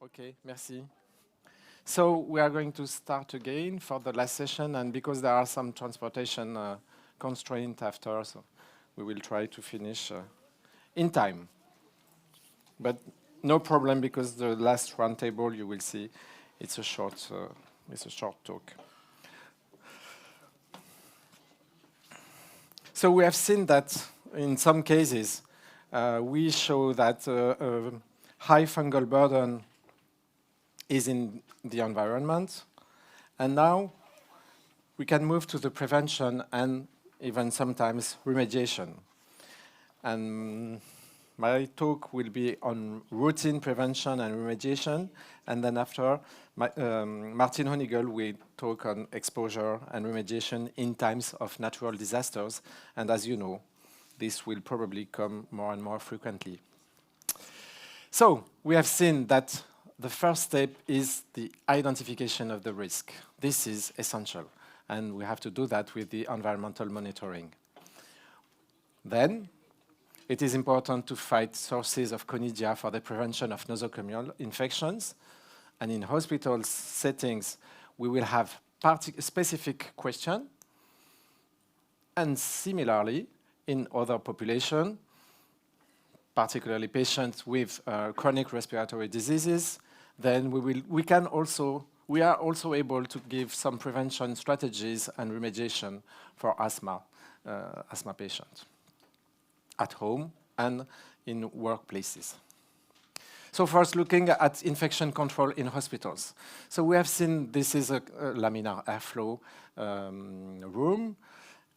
Okay, merci. So we are going to start again for the last session, and because there are some transportation constraints after, so we will try to finish in time. But no problem, because the last roundtable you will see it's a short talk. So we have seen that in some cases we show that high fungal burden is in the environment. And now we can move to the prevention and even sometimes remediation. And my talk will be on routine prevention and remediation. And then after, Martin Hoenigl will talk on exposure and remediation in times of natural disasters. And as you know, this will probably come more and more frequently. So we have seen that the first step is the identification of the risk. This is essential, and we have to do that with the environmental monitoring. Then, it is important to fight sources of conidia for the prevention of nosocomial infections. And in hospital settings, we will have specific questions. And similarly, in other populations, particularly patients with chronic respiratory diseases, then we are also able to give some prevention strategies and remediation for asthma patients at home and in workplaces. So first, looking at infection control in hospitals. So we have seen this is a laminar airflow room,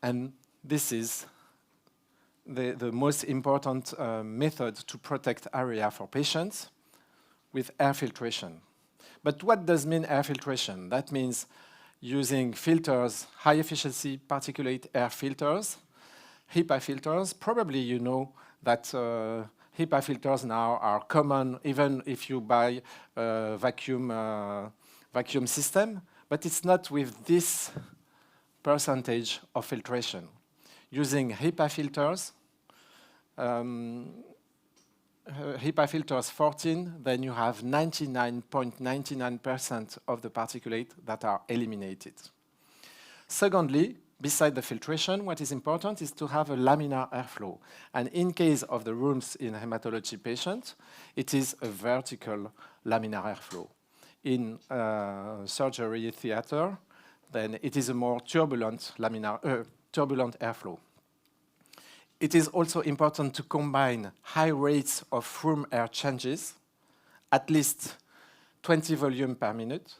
and this is the most important method to protect area for patients with air filtration. But what does mean air filtration? That means using filters, high efficiency particulate air filters, HEPA filters. Probably you know that HEPA filters now are common even if you buy a vacuum system, but it's not with this percentage of filtration. Using HEPA filters, HEPA filters 14, then you have 99.99% of the particulate that are eliminated. Secondly, beside the filtration, what is important is to have a laminar airflow. And in case of the rooms in hematology patients, it is a vertical laminar airflow. In surgery theater, then it is a more turbulent turbulent airflow. It is also important to combine high rates of room air changes, at least 20 volume per minute,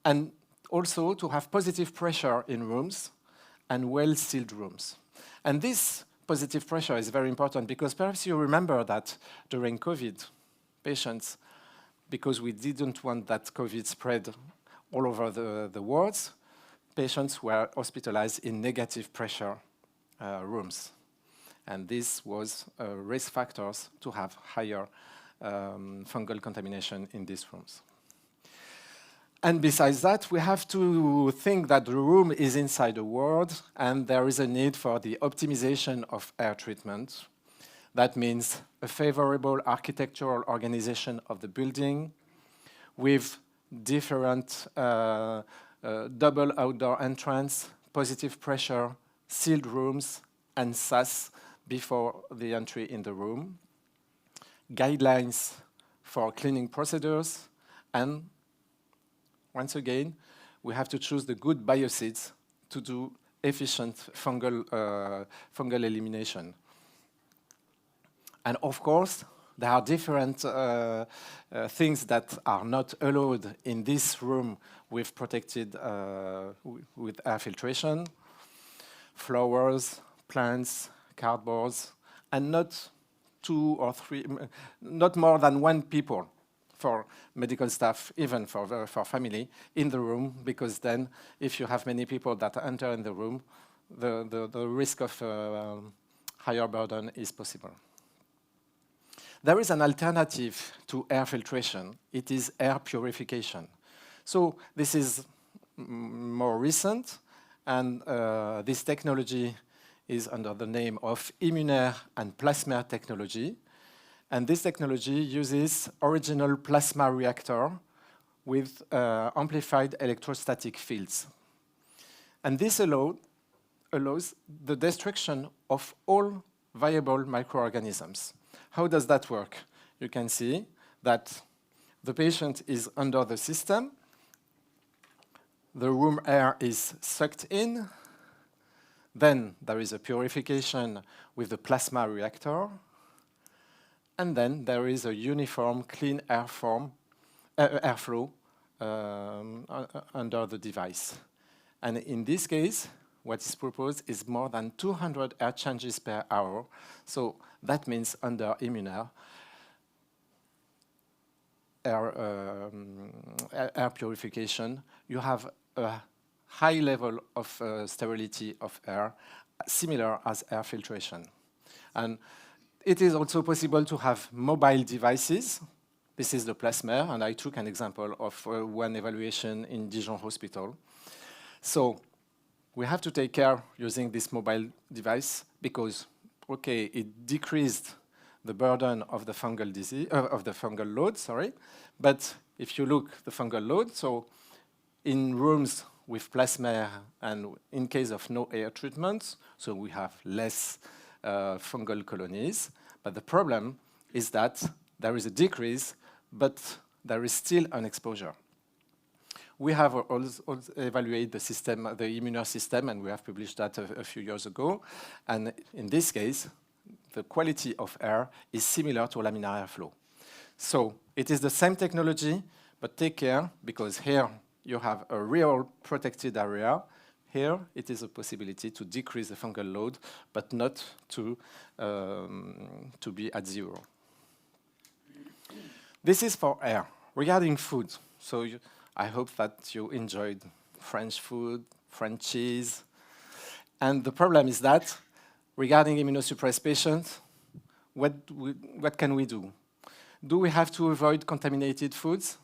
and also to have positive pressure in rooms and well-sealed rooms. And this positive pressure is very important because perhaps you remember that during COVID, patients, because we didn't want that COVID spread all over the wards, patients were hospitalized in negative pressure rooms. And this was risk factors to have higher fungal contamination in these rooms. And besides that, we have to think that the room is inside a ward, and there is a need for the optimization of air treatment. That means a favorable architectural organization of the building with different double outdoor entrance, positive pressure, sealed rooms, and SAS before the entry in the room, guidelines for cleaning procedures, and once again, we have to choose the good biocides to do efficient fungal elimination. And of course, there are different things that are not allowed in this room with protected with air filtration: flowers, plants, cardboards, and not not more than one people for medical staff, even for family, in the room, because then if you have many people that enter in the room, the risk of higher burden is possible. There is an alternative to air filtration. It is air purification. So this is more recent, and this technology is under the name of immunaire and plasma technology. And this technology uses original plasma reactor with amplified electrostatic fields. And this allows the destruction of all viable microorganisms. How does that work? You can see that the patient is under the system, the room air is sucked in, then there is a purification with the plasma reactor, and then there is a uniform clean airflow under the device. And in this case, what is proposed is more than 200 air changes per hour. So that means under immunaire, air purification, you have a high level of sterility of air, similar as air filtration. And it is also possible to have mobile devices. This is the plasma, and I took an example of one evaluation in Dijon Hospital. So we have to take care using this mobile device because, okay, it decreased the burden of the fungal disease, of the fungal load, sorry. But if you look the fungal load, so in rooms with plasma and in case of no air treatment, so we have less fungal colonies. But the problem is that there is a decrease, but there is still an exposure. We have also evaluated the system, the immunar system, and we have published that a few years ago. And in this case, the quality of air is similar to laminar airflow. So it is the same technology, but take care, because here you have a real protected area. Here it is a possibility to decrease the fungal load, but not to be at zero. This is for air. Regarding food, so I hope that you enjoyed French food, French cheese. And the problem is that regarding immunosuppressed patients, what can we do? Do we have to avoid contaminated foods?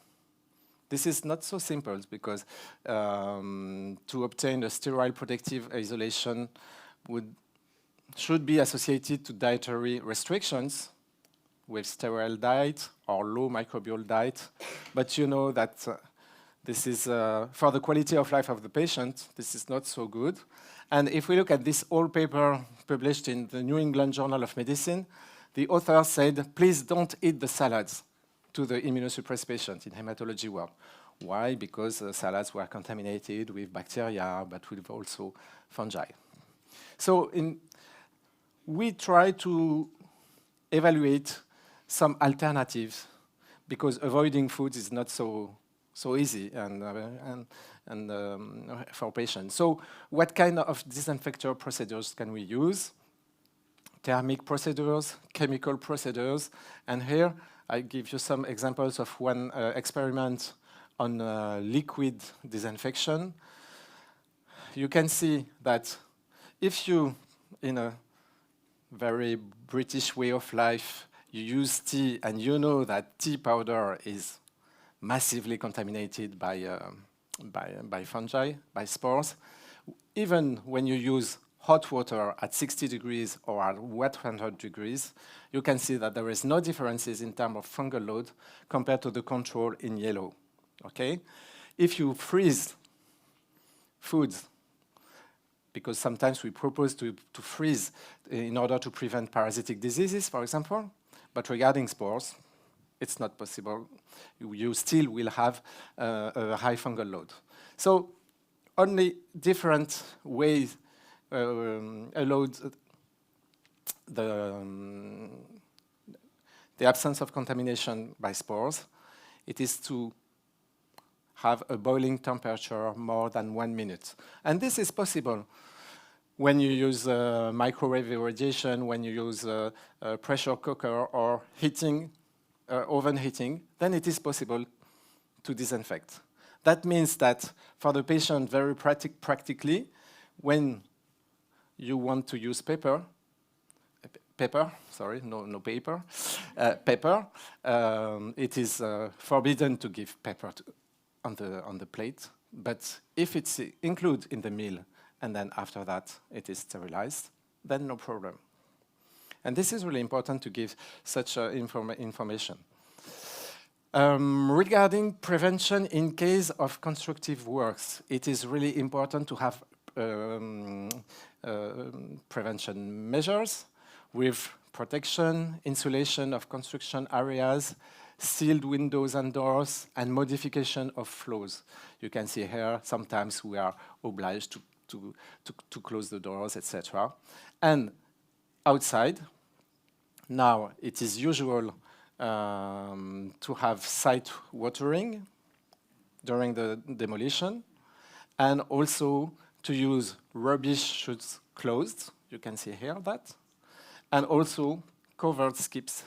This is not so simple because to obtain a sterile protective isolation should be associated to dietary restrictions with sterile diet or low microbial diet. But you know that this is, for the quality of life of the patient, this is not so good. And if we look at this old paper published in the New England Journal of Medicine, the author said, please don't eat the salads to the immunosuppressed patient in hematology world. Why? Because salads were contaminated with bacteria, but with also fungi. So we try to evaluate some alternatives because avoiding foods is not so easy for patients. So what kind of disinfector procedures can we use? Thermic procedures, chemical procedures, and here I give you some examples of one experiment on liquid disinfection. You can see that if you, in a very British way of life, you use tea and you know that tea powder is massively contaminated by fungi, by spores, even when you use hot water at 60 degrees or at 100 degrees, you can see that there is no differences in terms of fungal load compared to the control in yellow. Okay? If you freeze foods, because sometimes we propose to freeze in order to prevent parasitic diseases, for example, but regarding spores, it's not possible. You still will have a high fungal load. So only different ways allowed the absence of contamination by spores. It is to have a boiling temperature more than 1 minute. And this is possible when you use microwave irradiation, when you use a pressure cooker or heating, oven heating, then it is possible to disinfect. That means that for the patient, very practically, when you want to use pepper, it is forbidden to give pepper on the plate. But if it's included in the meal, and then after that it is sterilized, then no problem. And this is really important to give such information. Regarding prevention in case of constructive works, it is really important to have prevention measures with protection, insulation of construction areas, sealed windows and doors, and modification of flows. You can see here, sometimes we are obliged to close the doors, etc. And outside, now it is usual to have site watering during the demolition, and also to use rubbish chutes closed. You can see here that. And also covered skips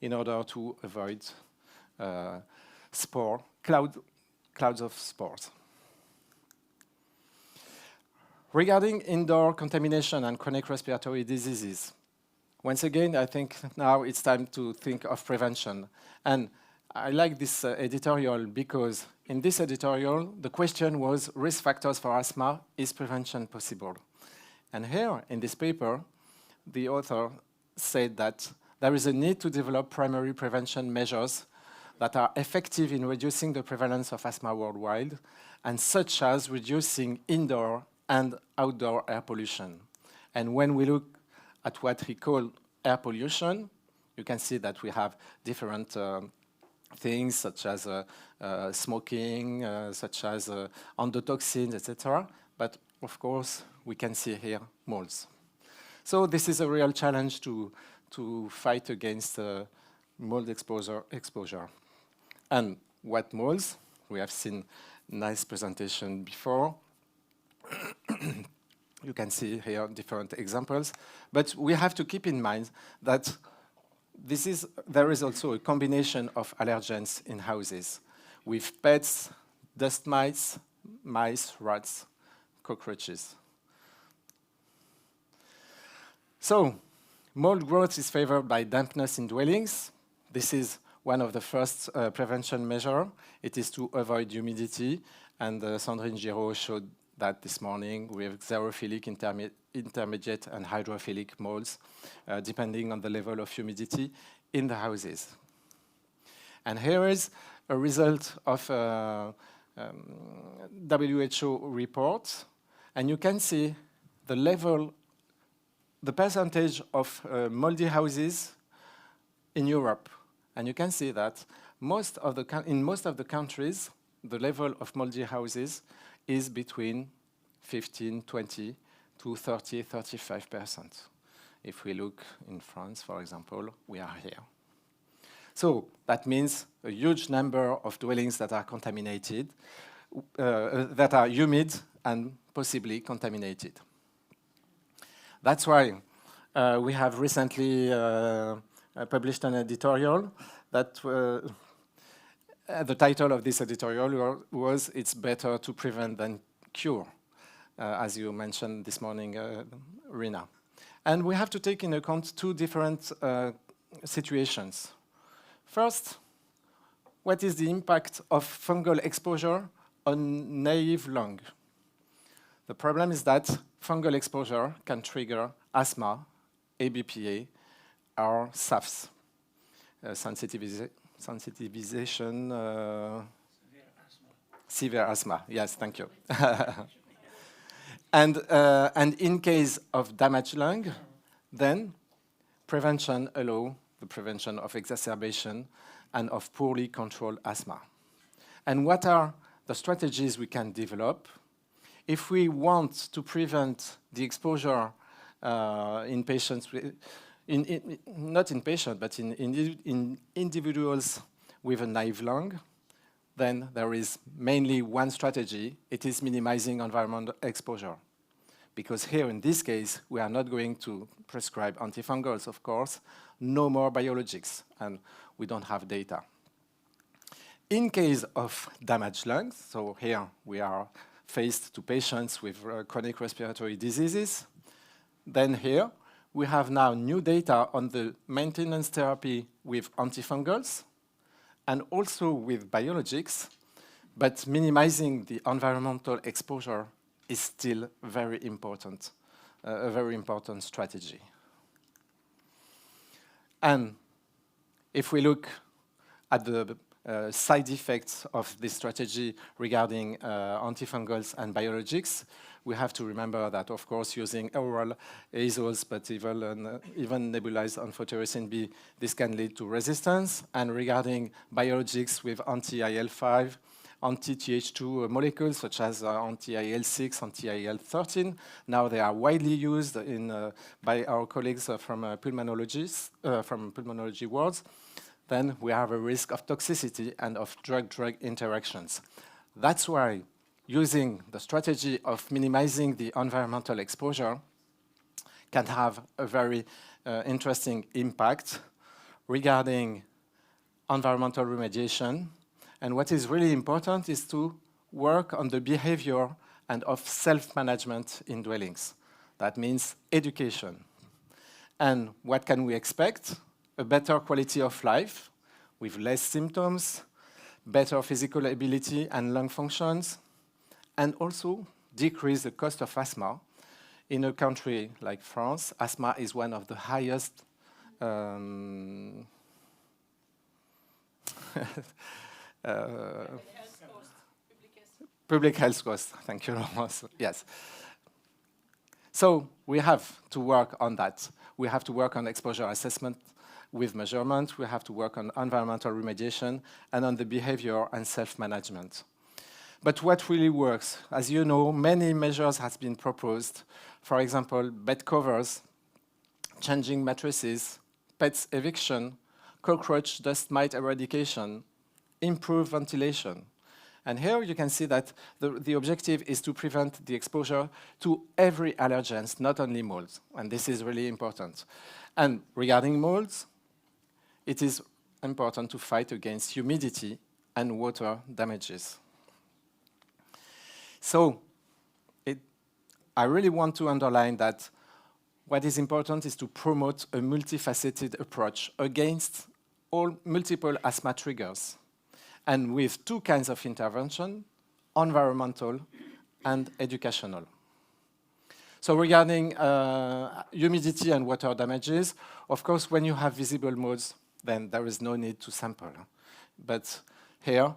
in order to avoid clouds of spores. Regarding indoor contamination and chronic respiratory diseases, once again, I think now it's time to think of prevention. And I like this editorial because in this editorial, the question was risk factors for asthma, is prevention possible? And here in this paper, the author said that there is a need to develop primary prevention measures that are effective in reducing the prevalence of asthma worldwide, and such as reducing indoor and outdoor air pollution. And when we look at what we call air pollution, you can see that we have different things such as smoking, such as endotoxins, etc. But of course, we can see here molds. So this is a real challenge to fight against mold exposure. And what molds? We have seen nice presentation before. You can see here different examples, but we have to keep in mind that there is also a combination of allergens in houses with pets, dust mites, mice, rats, cockroaches. So, mold growth is favored by dampness in dwellings. This is one of the first prevention measures. It is to avoid humidity, and Sandrine Giraud showed that this morning with xerophilic, intermediate, and hydrophilic molds, depending on the level of humidity in the houses. And here is a result of a WHO report, and you can see the level, the percentage of moldy houses in Europe. And you can see that in most of the countries, the level of moldy houses is between 15, 20 to 30, 35%. If we look in France, for example, we are here. So that means a huge number of dwellings that are contaminated, that are humid and possibly contaminated. That's why we have recently published an editorial that the title of this editorial was "It's better to prevent than cure," as you mentioned this morning, Rina. And we have to take into account two different situations. First, what is the impact of fungal exposure on naive lung? The problem is that fungal exposure can trigger asthma, ABPA, or SAFs, sensitization, severe asthma. Yes, thank you. And in case of damaged lung, then prevention allows the prevention of exacerbation and of poorly controlled asthma. And what are the strategies we can develop if we want to prevent the exposure in patients with, not in patients, but in individuals with a naive lung? Then there is mainly one strategy. It is minimizing environmental exposure. Because here, in this case, we are not going to prescribe antifungals, of course, no more biologics, and we don't have data. In case of damaged lungs, so here we are faced to patients with chronic respiratory diseases, then here we have now new data on the maintenance therapy with antifungals and also with biologics, but minimizing the environmental exposure is still very important, a very important strategy. And if we look at the side effects of this strategy regarding antifungals and biologics, we have to remember that, of course, using oral azoles, but even nebulized amphotericin B, this can lead to resistance. And regarding biologics with anti-IL-5, anti-Th2 molecules, such as anti-IL-6, anti-IL-13, now they are widely used by our colleagues from pulmonology wards, then we have a risk of toxicity and of drug-drug interactions. That's why using the strategy of minimizing the environmental exposure can have a very interesting impact regarding environmental remediation. And what is really important is to work on the behavior and of self-management in dwellings. That means education. And what can we expect? A better quality of life with less symptoms, better physical ability and lung functions, and also decrease the cost of asthma. In a country like France, asthma is one of the highest public health costs. Thank you, Laurence. Yes. So we have to work on that. We have to work on exposure assessment with measurement. We have to work on environmental remediation and on the behavior and self-management. But what really works? As you know, many measures have been proposed. For example, bed covers, changing mattresses, pets eviction, cockroach dust mite eradication, improved ventilation. And here you can see that the objective is to prevent the exposure to every allergens, not only molds. And this is really important. And regarding molds, it is important to fight against humidity and water damages. So I really want to underline that what is important is to promote a multifaceted approach against all multiple asthma triggers, and with two kinds of intervention, environmental and educational. So regarding humidity and water damages, of course, when you have visible modes, then there is no need to sample. But here,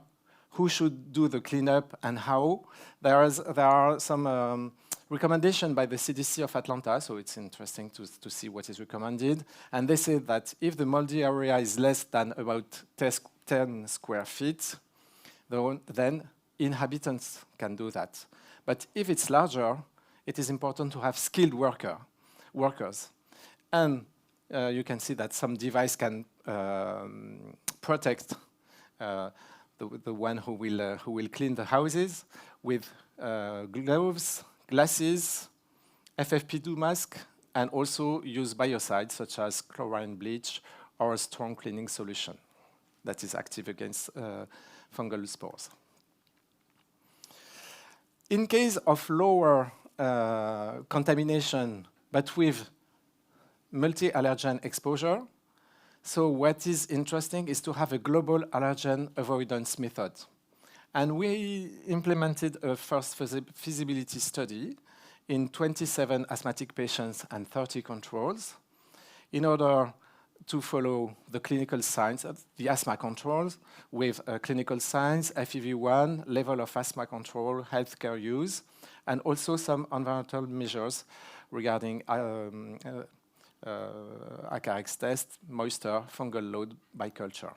who should do the cleanup and how? There are some recommendations by the CDC of Atlanta, so it's interesting to see what is recommended. And they say that if the moldy area is less than about 10 square feet, then inhabitants can do that. But if it's larger, it is important to have skilled workers. And you can see that some device can protect the one who will clean the houses with gloves, glasses, FFP2 mask, and also use biocides such as chlorine bleach or a strong cleaning solution that is active against fungal spores. In case of lower contamination, but with multi-allergen exposure, so what is interesting is to have a global allergen avoidance method. And we implemented a first feasibility study in 27 asthmatic patients and 30 controls in order to follow the clinical signs of the asthma controls with clinical signs, FEV1, level of asthma control, healthcare use, and also some environmental measures regarding Acarix test, moisture, fungal load by culture.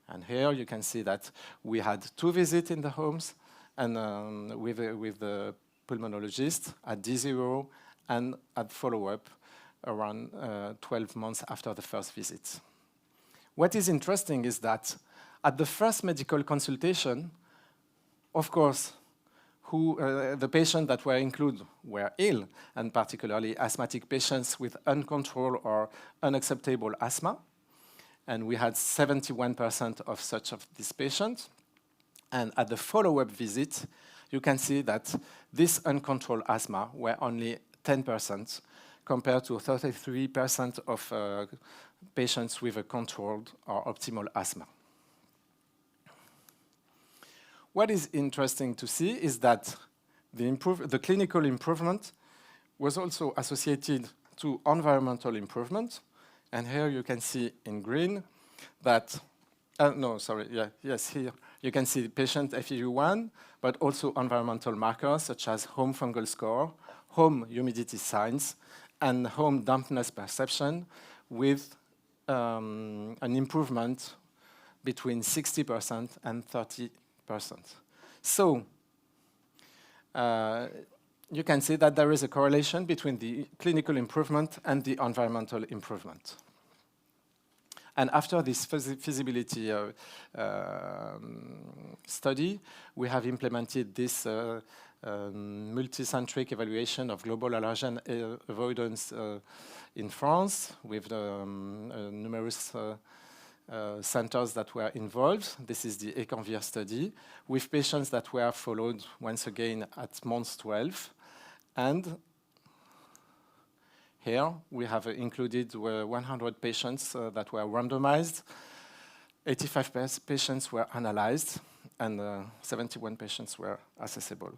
And here you can see that we had 2 visits in the homes and with the pulmonologist at D0 and at follow-up around 12 months after the first visit. What is interesting is that at the first medical consultation, of course, the patients that were included were ill, and particularly asthmatic patients with uncontrolled or unacceptable asthma. And we had 71% of such of these patients. And at the follow-up visit, you can see that this uncontrolled asthma were only 10% compared to 33% of patients with a controlled or optimal asthma. What is interesting to see is that the clinical improvement was also associated to environmental improvement, And here you can see in green that, here you can see patient FEV1, but also environmental markers such as home fungal score, home humidity signs, and home dampness perception with an improvement between 60% and 30%. So you can see that there is a correlation between the clinical improvement and the environmental improvement. And after this feasibility study, we have implemented this multicentric evaluation of global allergen avoidance in France with numerous centers that were involved. This is the ECMM study with patients that were followed once again at month 12. And here we have included 100 patients that were randomized. 85 patients were analyzed and 71 patients were accessible.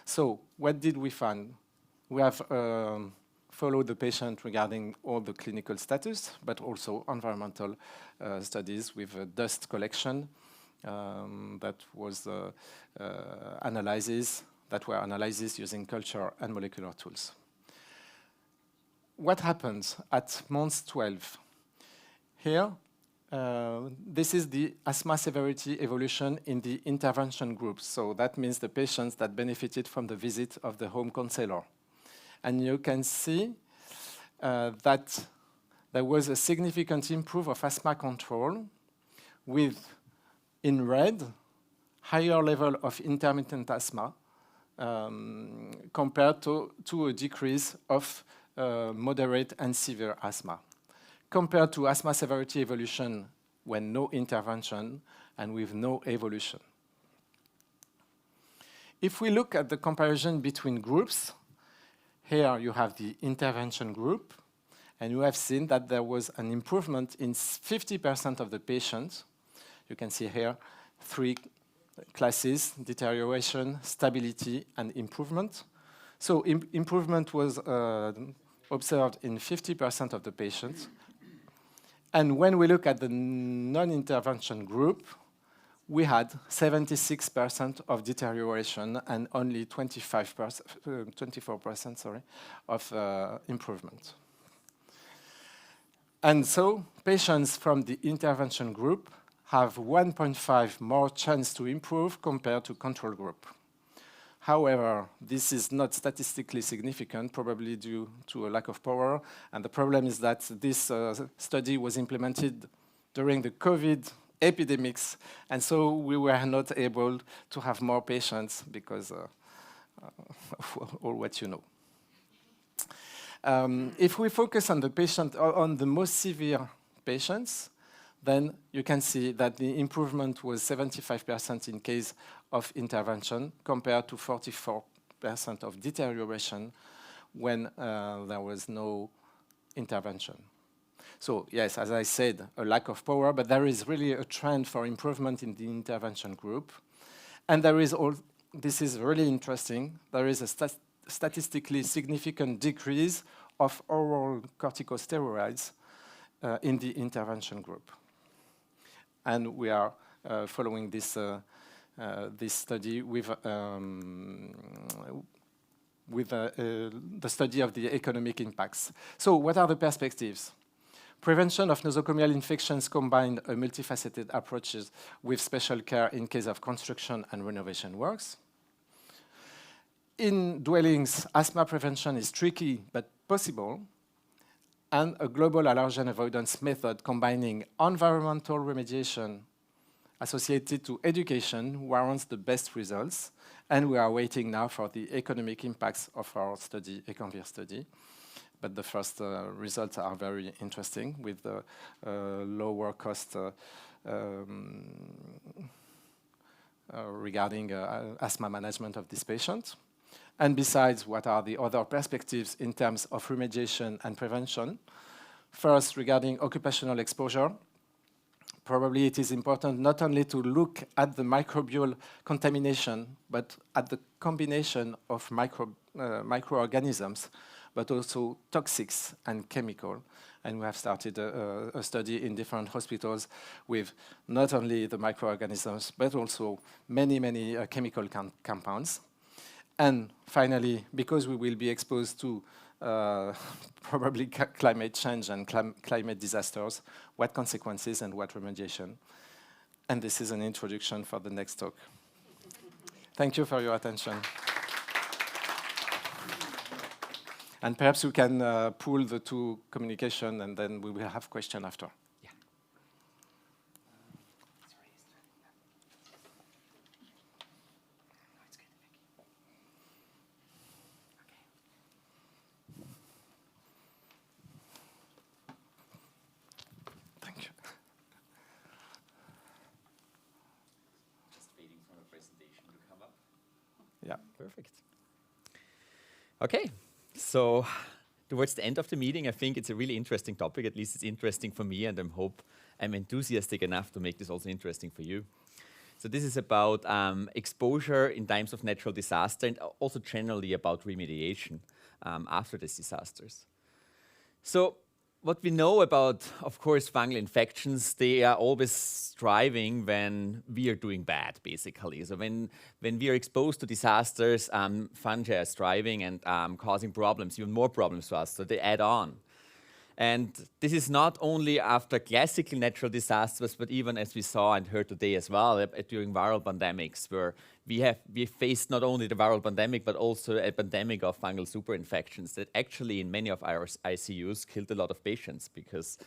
So what did we find? We have followed the patient regarding all the clinical status, but also environmental studies with dust collection that was analysis using culture and molecular tools. What happens at month 12? Here, this is the asthma severity evolution in the intervention groups. So that means the patients that benefited from the visit of the home counselor. And you can see that there was a significant improvement of asthma control with, in red, higher level of intermittent asthma compared to a decrease of moderate and severe asthma, compared to asthma severity evolution when no intervention and with no evolution. If we look at the comparison between groups, here you have the intervention group, and you have seen that there was an improvement in 50% of the patients. You can see here 3 classes: deterioration, stability, and improvement. So improvement was observed in 50% of the patients. And when we look at the non-intervention group, we had 76% of deterioration and only 24% of improvement. And so patients from the intervention group have 1.5 more chance to improve compared to control group. However, this is not statistically significant, probably due to a lack of power. And the problem is that this study was implemented during the COVID epidemics, and so we were not able to have more patients because of all what you know. If we focus on the patient, on the most severe patients, then you can see that the improvement was 75% in case of intervention compared to 44% of deterioration when there was no intervention. So yes, as I said, a lack of power, but there is really a trend for improvement in the intervention group. And there is this is really interesting, there is a statistically significant decrease of oral corticosteroids in the intervention group. And we are following this study with the study of the economic impacts. So what are the perspectives? Prevention of nosocomial infections combined multifaceted approaches with special care in case of construction and renovation works. In dwellings, asthma prevention is tricky but possible. And a global allergen avoidance method combining environmental remediation associated to education warrants the best results. And we are waiting now for the economic impacts of our study, ECMM study. But the first results are very interesting with the lower cost regarding asthma management of this patient. And besides, what are the other perspectives in terms of remediation and prevention? First, regarding occupational exposure, probably it is important not only to look at the microbial contamination, but at the combination of microorganisms but also toxics and chemical. And we have started a study in different hospitals with not only the microorganisms, but also many, many chemical compounds. And finally, because we will be exposed to probably climate change and climate disasters, what consequences and what remediation. And this is an introduction for the next talk. Thank you for your attention. And perhaps we can pool the two communication, and then we will have question after. Yeah. Thank you. Just waiting for the presentation to come up. Yeah. Perfect. Okay. So towards the end of the meeting, I think it's a really interesting topic. At least it's interesting for me, and I hope I'm enthusiastic enough to make this also interesting for you. So this is about exposure in times of natural disaster, and also generally about remediation after these disasters. So what we know about, of course, fungal infections, they are always thriving when we are doing bad, basically. So when we are exposed to disasters, fungi are thriving and causing problems, even more problems to us, so they add on. And this is not only after classical natural disasters, but even as we saw and heard today as well, during viral pandemics, where we faced not only the viral pandemic, but also a pandemic of fungal superinfections that actually in many of our ICUs killed a lot of patients because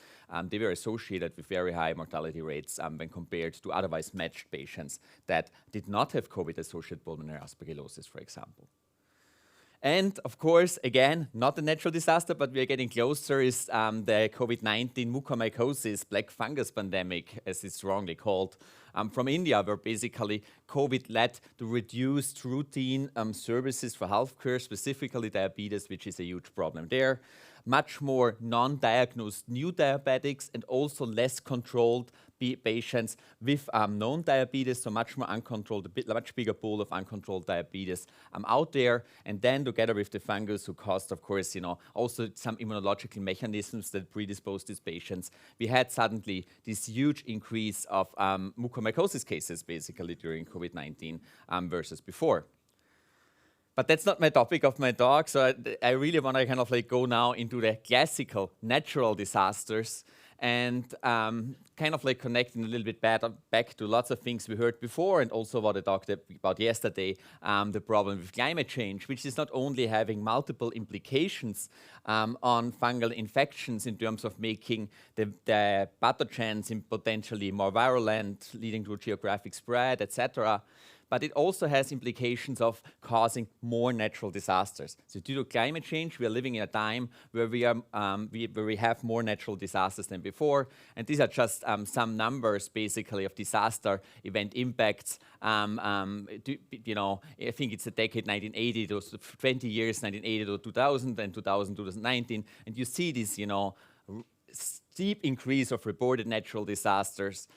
they were associated with very high mortality rates when compared to otherwise matched patients that did not have COVID-associated pulmonary aspergillosis, for example. And of course, again, not a natural disaster, but we are getting closer, is the COVID-19 mucormycosis black fungus pandemic, as it's wrongly called, from India, where basically COVID led to reduced routine services for healthcare, specifically diabetes, which is a huge problem there. Much more non-diagnosed new diabetics and also less controlled patients with known diabetes, so much more uncontrolled, much bigger pool of uncontrolled diabetes out there. And then together with the fungus who caused, of course, also some immunological mechanisms that predispose these patients, we had suddenly this huge increase of mucormycosis cases basically during COVID-19 versus before. But that's not my topic of my talk, so I really want to kind of like go now into the classical natural disasters and kind of like connecting a little bit back to lots of things we heard before and also what I talked about yesterday, the problem with climate change, which is not only having multiple implications on fungal infections in terms of making the pathogens potentially more virulent, leading to geographic spread, etc., but it also has implications of causing more natural disasters. So due to climate change, we are living in a time where we have more natural disasters than before. And these are just some numbers, basically, of disaster event impacts. I think it's the decade 1980, those 20 years, 1980 to 2000, and 2000 to 2019. And you see this, steep increase of reported natural disasters.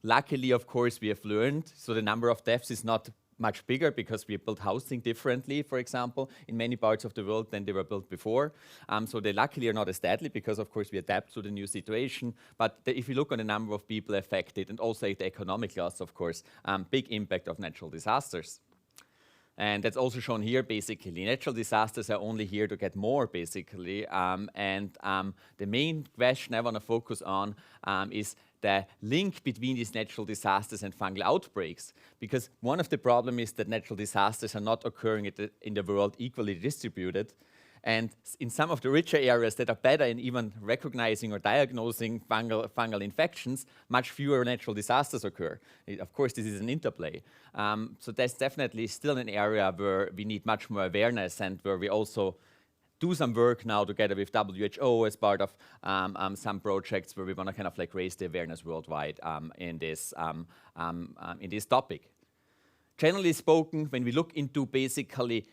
Luckily, of course, we have learned, so the number of deaths is not much bigger because we built housing differently, for example, in many parts of the world than they were built before. So they luckily are not as deadly because, of course, we adapt to the new situation. But if you look on the number of people affected and also the economic loss, of course, big impact of natural disasters. And that's also shown here, basically. Natural disasters are only here to get more, basically. The main question I want to focus on is the link between these natural disasters and fungal outbreaks. Because one of the problems is that natural disasters are not occurring in the world equally distributed. And in some of the richer areas that are better in even recognizing or diagnosing fungal infections, much fewer natural disasters occur. Of course, this is an interplay. So that's definitely still an area where we need much more awareness and where we also do some work now together with WHO as part of some projects where we want to kind of like raise the awareness worldwide in this topic. Generally spoken, when we look into basically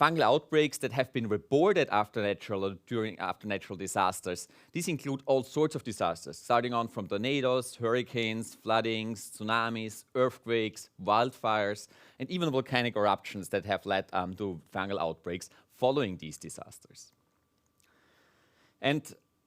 fungal outbreaks that have been reported after natural disasters. These include all sorts of disasters, starting on from tornadoes, hurricanes, floodings, tsunamis, earthquakes, wildfires, and even volcanic eruptions that have led to fungal outbreaks following these disasters. And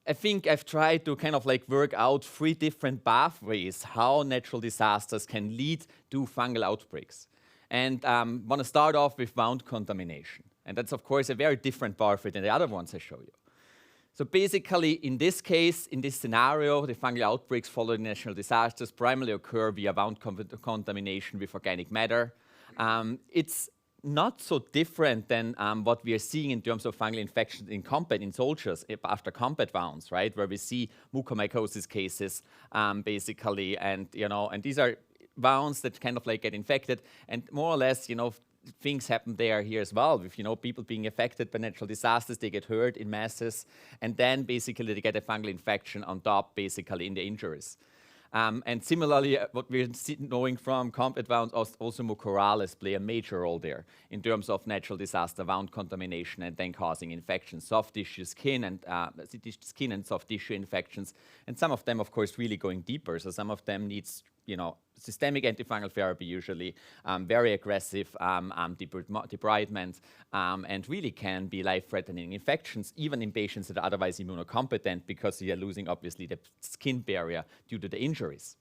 I think I've tried to kind of like work out 3 different pathways how natural disasters can lead to fungal outbreaks. And want to start off with wound contamination. And that's, of course, a very different pathway than the other ones I show you. So basically, in this case, in this scenario, the fungal outbreaks following natural disasters primarily occur via wound contamination with organic matter. It's not so different than what we are seeing in terms of fungal infections in soldiers after combat wounds, right? Where we see mucormycosis cases, basically, and these are wounds that kind of like get infected, and more or less, things happen here as well with, people being affected by natural disasters. They get hurt in masses, and then basically they get a fungal infection on top, basically in the injuries. And similarly, what we're knowing from combat wounds, also mucorales play a major role there in terms of natural disaster wound contamination and then causing infections, soft tissue, skin and soft tissue infections. And some of them, of course, really going deeper. So some of them needs, systemic antifungal therapy usually, very aggressive debridement, and really can be life-threatening infections, even in patients that are otherwise immunocompetent because they are losing, obviously, the skin barrier due to the injuries.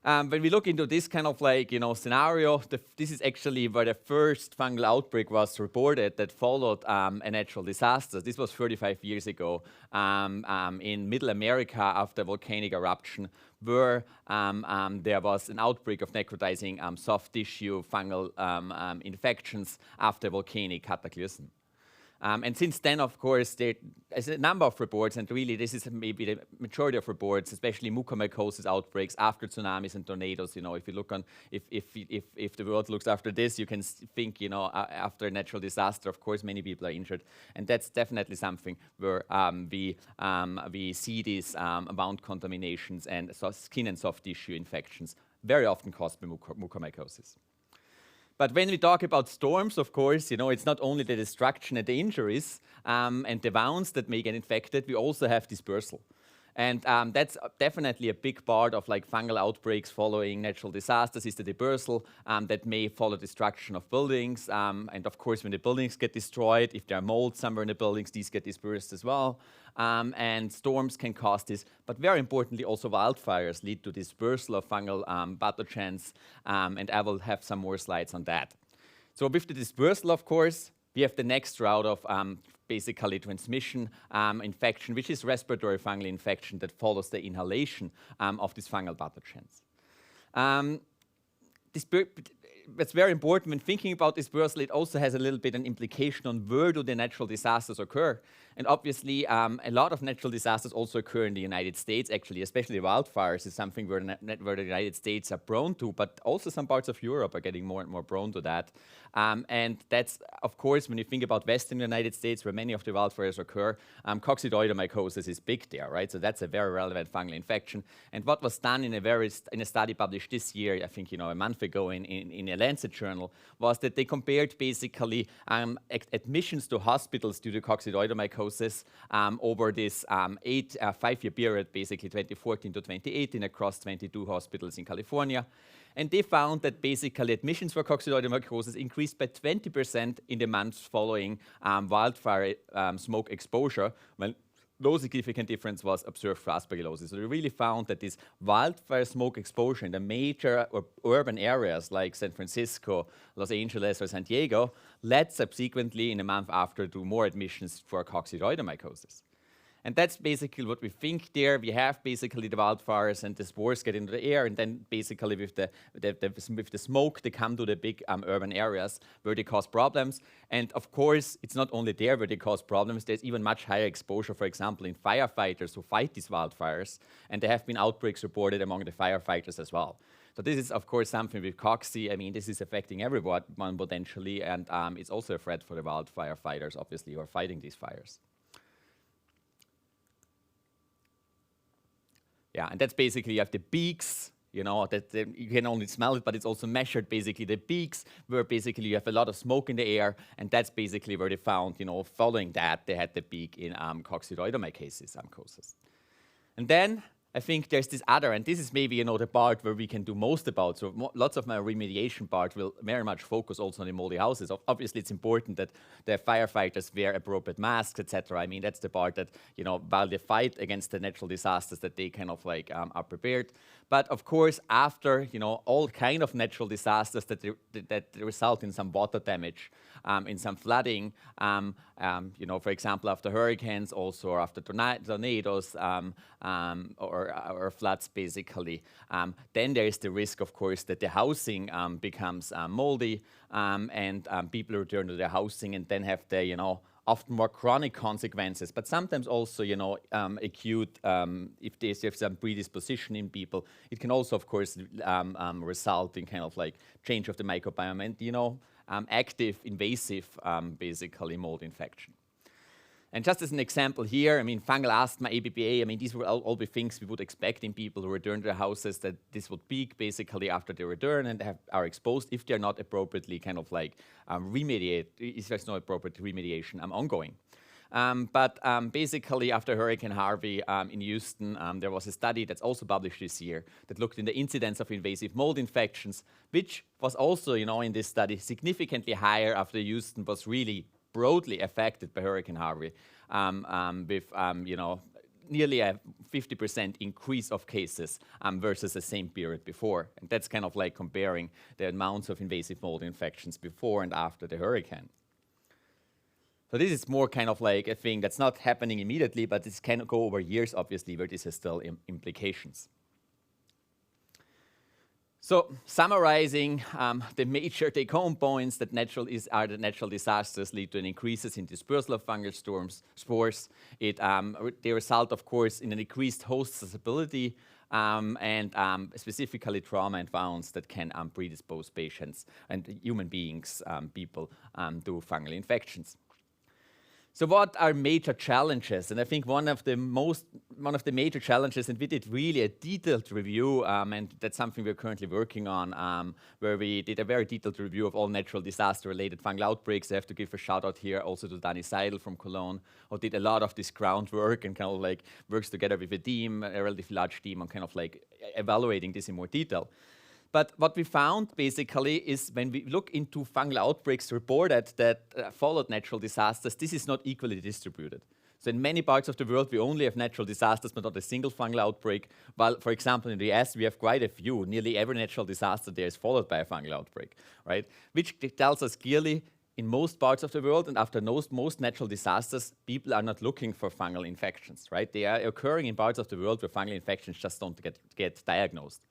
When we look into this kind of scenario, this is actually where the first fungal outbreak was reported that followed a natural disaster. This was 35 years ago in Middle America after volcanic eruption, where there was an outbreak of necrotizing soft tissue fungal infections after volcanic cataclysm. And since then, of course, there's a number of reports, and really this is maybe the majority of reports, especially mucormycosis outbreaks after tsunamis and tornadoes. If you look on, if the world looks after this, you can think, after a natural disaster, of course, many people are injured, and that's definitely something where we see these wound contaminations and skin and soft tissue infections very often caused by mucormycosis. But when we talk about storms, of course, it's not only the destruction and the injuries and the wounds that may get infected, we also have dispersal. And that's definitely a big part of fungal outbreaks following natural disasters is the dispersal that may follow destruction of buildings. And of course, when the buildings get destroyed, if there are mold somewhere in the buildings, these get dispersed as well. And storms can cause this. But very importantly, also wildfires lead to dispersal of fungal pathogens. And I will have some more slides on that. So with the dispersal, of course, we have the next route of basically transmission infection, which is respiratory fungal infection that follows the inhalation of these fungal pathogens. That's very important when thinking about dispersal. It also has a little bit an implication on where do the natural disasters occur. And obviously, a lot of natural disasters also occur in the United States, actually, especially wildfires is something where the United States are prone to, but also some parts of Europe are getting more and more prone to that. And that's, of course, when you think about Western United States, where many of the wildfires occur, coccidioidomycosis is big there, right? So that's a very relevant fungal infection. And what was done in a study published this year, I think, a month ago in a Lancet journal, was that they compared basically admissions to hospitals due to coccidioidomycosis over this 5-year period, basically 2014 to 2018, across 22 hospitals in California. And they found that basically admissions for coccidioidomycosis increased by 20% in the months following wildfire smoke exposure, when no significant difference was observed for aspergillosis. So they really found that this wildfire smoke exposure in the major urban areas like San Francisco, Los Angeles, or San Diego led subsequently in a month after to more admissions for coccidioidomycosis. And that's basically what we think there. We have basically the wildfires and the spores get into the air, and then basically with the smoke, they come to the big urban areas where they cause problems. And of course, it's not only there where they cause problems. There's even much higher exposure, for example, in firefighters who fight these wildfires. And there have been outbreaks reported among the firefighters as well. So this is, of course, something with cocci. I mean, this is affecting everyone potentially, and it's also a threat for the wildfire fighters, obviously, who are fighting these fires. Yeah, and that's basically, you have the peaks, that you can only smell it, but it's also measured, basically, the peaks, where basically you have a lot of smoke in the air, and that's basically where they found, following that, they had the peak in coccidioidomycosis. And then I think there's this other, and this is maybe, the part where we can do most about. So lots of my remediation part will very much focus also on the moldy houses. Obviously, it's important that the firefighters wear appropriate masks, etc. I mean, that's the part that, while they fight against the natural disasters, that they kind of like are prepared. But of course, after, all kind of natural disasters that result in some water damage, in some flooding, for example, after hurricanes also, or after tornadoes, or floods, basically. Then there is the risk, of course, that the housing becomes moldy, and people return to their housing and then have the, often more chronic consequences, but sometimes also, acute, if there's some predisposition in people. It can also, of course, result in kind of like change of the microbiome and, active, invasive, basically, mold infection. And just as an example here, I mean, fungal asthma, ABPA, I mean, these will all be things we would expect in people who return to their houses, that this would peak basically after they return and are exposed if they're not appropriately kind of like if there's no appropriate remediation ongoing. But basically, after Hurricane Harvey in Houston, there was a study that's also published this year that looked in the incidence of invasive mold infections, which was also, in this study, significantly higher after Houston was really broadly affected by Hurricane Harvey, with nearly a 50% increase of cases versus the same period before. And that's kind of like comparing the amounts of invasive mold infections before and after the hurricane. So this is more kind of like a thing that's not happening immediately, but this can go over years, obviously, where this has still implications. So summarizing the major take-home points that are the natural disasters lead to an increases in dispersal of fungal spores. They result, of course, in an increased host susceptibility and specifically trauma and wounds that can predispose patients and human beings, people, to fungal infections. So what are major challenges? And I think one of the major challenges, and we did really a detailed review, and that's something we're currently working on, where we did a very detailed review of all natural disaster-related fungal outbreaks. I have to give a shout out here also to Dani Seidel from Cologne, who did a lot of this groundwork and kind of like works together with a team, a relatively large team, on kind of like evaluating this in more detail. But what we found basically is when we look into fungal outbreaks reported that followed natural disasters, this is not equally distributed. So in many parts of the world, we only have natural disasters, but not a single fungal outbreak. While, for example, in the US, we have quite a few. Nearly every natural disaster there is followed by a fungal outbreak, right? Which tells us clearly, in most parts of the world, and after most natural disasters, people are not looking for fungal infections, right? They are occurring in parts of the world where fungal infections just don't get diagnosed.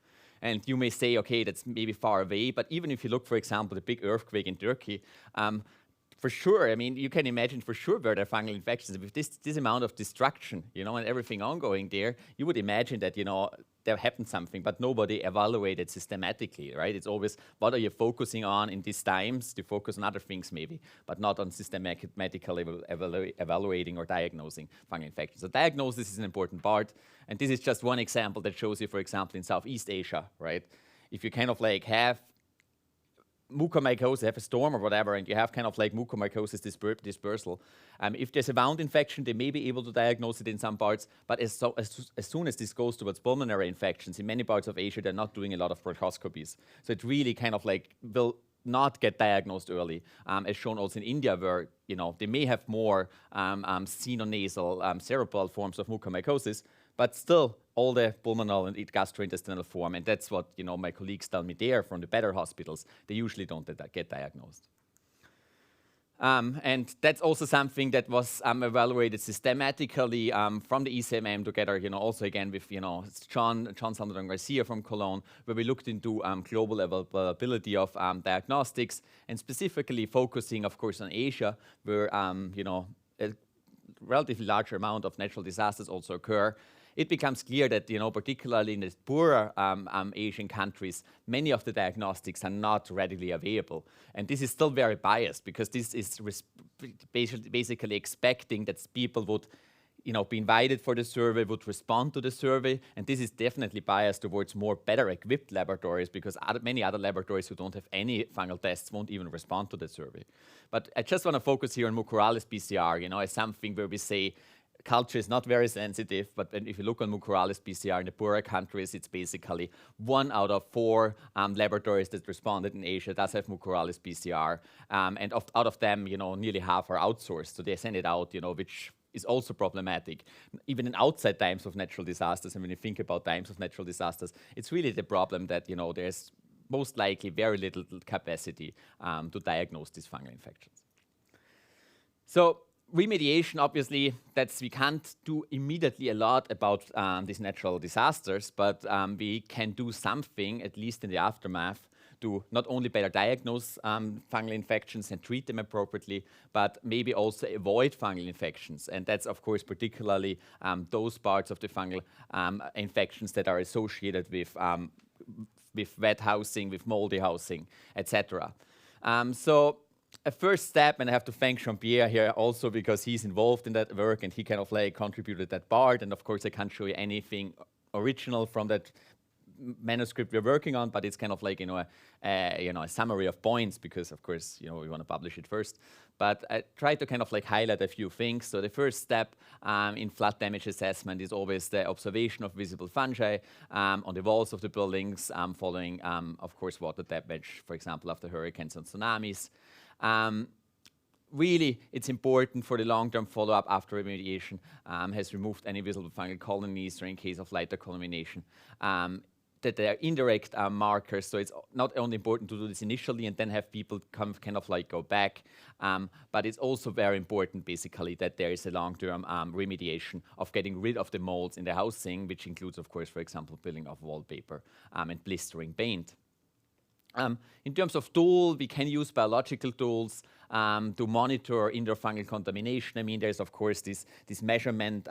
And you may say, okay, that's maybe far away, but even if you look, for example, the big earthquake in Turkey, for sure, I mean, you can imagine for sure where there are fungal infections. With this amount of destruction, and everything ongoing there, you would imagine that, there happened something, but nobody evaluated systematically, right? It's always, what are you focusing on in these times? To focus on other things maybe, but not on systematically evaluating or diagnosing fungal infections. So diagnosis is an important part, and this is just one example that shows you, for example, in Southeast Asia, right? If you kind of like have mucormycosis, have a storm or whatever, and you have kind of like mucormycosis dispersal. If there's a wound infection, they may be able to diagnose it in some parts, but as soon as this goes towards pulmonary infections, in many parts of Asia, they're not doing a lot of bronchoscopies. So it really kind of like will not get diagnosed early, as shown also in India, where they may have more sinonasal cerebral forms of mucormycosis, but still all the pulmonal and gastrointestinal form, and that's what my colleagues tell me there from the better hospitals, they usually don't get diagnosed. And that's also something that was evaluated systematically from the ECMM together, also again with John Salvador Garcia from Cologne, where we looked into global availability of diagnostics, and specifically focusing, of course, on Asia, where a relatively large amount of natural disasters also occur. It becomes clear that, particularly in the poorer Asian countries, many of the diagnostics are not readily available. And this is still very biased, because this is basically expecting that people would be invited for the survey, would respond to the survey, and this is definitely biased towards more better equipped laboratories, because many other laboratories who don't have any fungal tests won't even respond to the survey. But I just want to focus here on mucorales PCR, as something where we say, culture is not very sensitive, but if you look on mucorales PCR in the poorer countries, it's basically 1 out of 4 laboratories that responded in Asia does have mucorales PCR, and out of them, nearly half are outsourced, so they send it out, which is also problematic. Even in outside times of natural disasters, and when you think about times of natural disasters, it's really the problem that, there's most likely very little capacity to diagnose these fungal infections. So remediation, obviously, we can't do immediately a lot about these natural disasters, but we can do something, at least in the aftermath, to not only better diagnose fungal infections and treat them appropriately, but maybe also avoid fungal infections. And that's, of course, particularly those parts of the fungal infections that are associated with wet housing, with moldy housing, etc. So a first step, and I have to thank Jean-Pierre here also because he's involved in that work and he kind of contributed that part. And of course, I can't show you anything original from that manuscript we're working on, but it's kind of a summary of points because, of course, we want to publish it first. But I try to kind of highlight a few things. So the first step in flood damage assessment is always the observation of visible fungi on the walls of the buildings following, of course, water damage, for example, after hurricanes and tsunamis. Really, it's important for the long-term follow-up after remediation has removed any visible fungal colonies or in case of lighter contamination. That they are indirect markers, so it's not only important to do this initially and then have people go back, but it's also very important basically that there is a long-term remediation of getting rid of the molds in the housing, which includes, of course, for example, peeling of wallpaper and blistering paint. In terms of tool, we can use biological tools to monitor indoor fungal contamination. I mean, there's of course these measurement